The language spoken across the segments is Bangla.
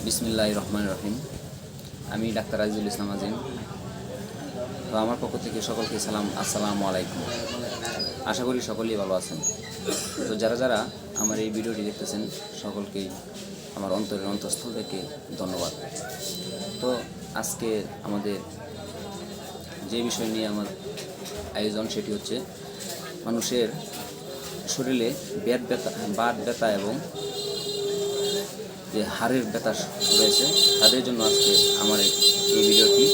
বিসমিল্লাহির রহমানির রহিম। আমি ডাক্তার আজিজুল ইসলাম আজিম। তো আমার পক্ষ থেকে সকলকে সালাম, আসসালামু আলাইকুম। আশা করি সকলেই ভালো আছেন। তো যারা যারা আমার এই ভিডিওটি দেখতেছেন সকলকেই আমার অন্তরের অন্তঃস্থল থেকে ধন্যবাদ। তো আজকে আমাদের যে বিষয় নিয়ে আমার আয়োজন সেটি হচ্ছে মানুষের শরীরে বাত ব্যথা এবং যে হাড়ের ব্যথা রয়েছে তাদের জন্য আজকে আমার এই ভিডিওটি।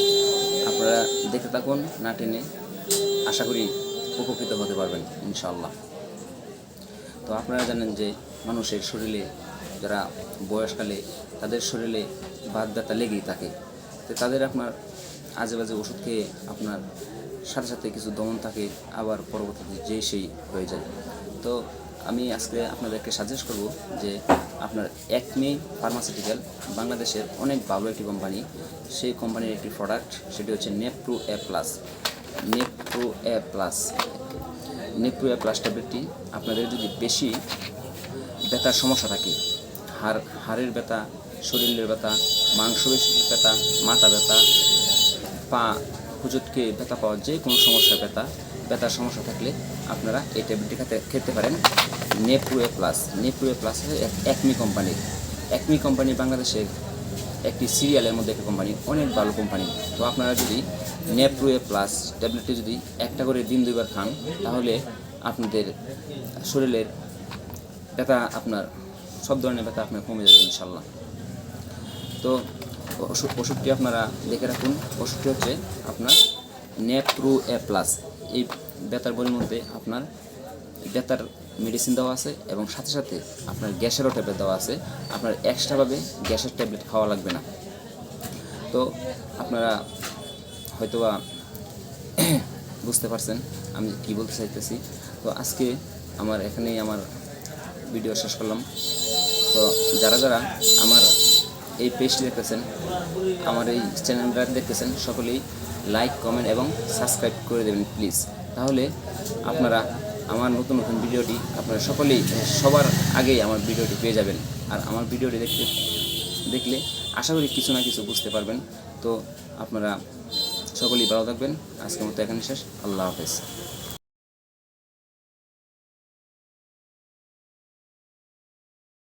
আপনারা দেখতে থাকুন, না টেনে। আশা করি উপকৃত হতে পারবেন ইনশাআল্লাহ। তো আপনারা জানেন যে মানুষের শরীরে যারা বয়সকালে তাদের শরীরে বাত ব্যথা লেগেই থাকে। তো তাদের আপনার আজে বাজে ওষুধ খেয়ে আপনার সাথে সাথে কিছু দমন থাকে, আবার পরবর্তীতে যেই সেই হয়ে যায়। তো আমি আজকে আপনাদেরকে সাজেস্ট করব যে আপনার একমি ফার্মাসিউটিক্যাল বাংলাদেশের অনেক ভালো একটি কোম্পানি, সেই কোম্পানির একটি প্রোডাক্ট, সেটি হচ্ছে নেপ্রো এ প্লাস। নেপ্রো এ প্লাস ট্যাবলেটটি আপনাদের যদি বেশি ব্যথার সমস্যা থাকে, হাড়ের ব্যথা, শরীরের ব্যথা, মাংসপেশির ব্যথা, মাথা ব্যথা, পা হুজুটকে ব্যথা পাওয়া, যে কোনো ব্যথার সমস্যা থাকলে আপনারা এই ট্যাবলেটটি খেতে পারেন। নেপ্রো এ প্লাস একমি কোম্পানি বাংলাদেশের একটি সিরিয়ালের মধ্যে একটি কোম্পানি, অনেক ভালো কোম্পানি। তো আপনারা যদি নেপ্রো এ প্লাস ট্যাবলেটটি যদি একটা করে দিন 2বার খান, তাহলে আপনাদের শরীরের ব্যথা, আপনার সব ধরনের ব্যথা আপনার কমে যাবে ইনশাল্লাহ। তো ওষুধটি আপনারা দেখে রাখুন। ওষুধটি হচ্ছে আপনার নেপ্রো এ প্লাস। এই ব্যথার বইয়ের মধ্যে আপনার ব্যথার মেডিসিন দেওয়া আছে এবং সাথে সাথে আপনার গ্যাসেরও ট্যাবলেট দেওয়া আছে। আপনার এক্সট্রাভাবে গ্যাসের ট্যাবলেট খাওয়া লাগবে না। তো আপনারা হয়তোবা বুঝতে পারছেন আমি কি বলতে চাইতেছি। তো আজকে এখানেই আমার ভিডিও শেষ করলাম। তো যারা যারা আমার এই পেজটি দেখতেছেন, আমার এই চ্যানেলটা দেখতেছেন, সকলেই লাইক, কমেন্ট এবং সাবস্ক্রাইব করে দেবেন প্লিজ। তাহলে আপনারা আমার নতুন ভিডিওটি আপনারা সকলেই সবার আগেই আমার ভিডিওটি পেয়ে যাবেন। আর আমার ভিডিওটি দেখলে আশা করি কিছু না কিছু বুঝতে পারবেন। তো আপনারা সকলেই ভালো থাকবেন। আজকের মতো এখানে শেষ। আল্লাহ হাফেজ।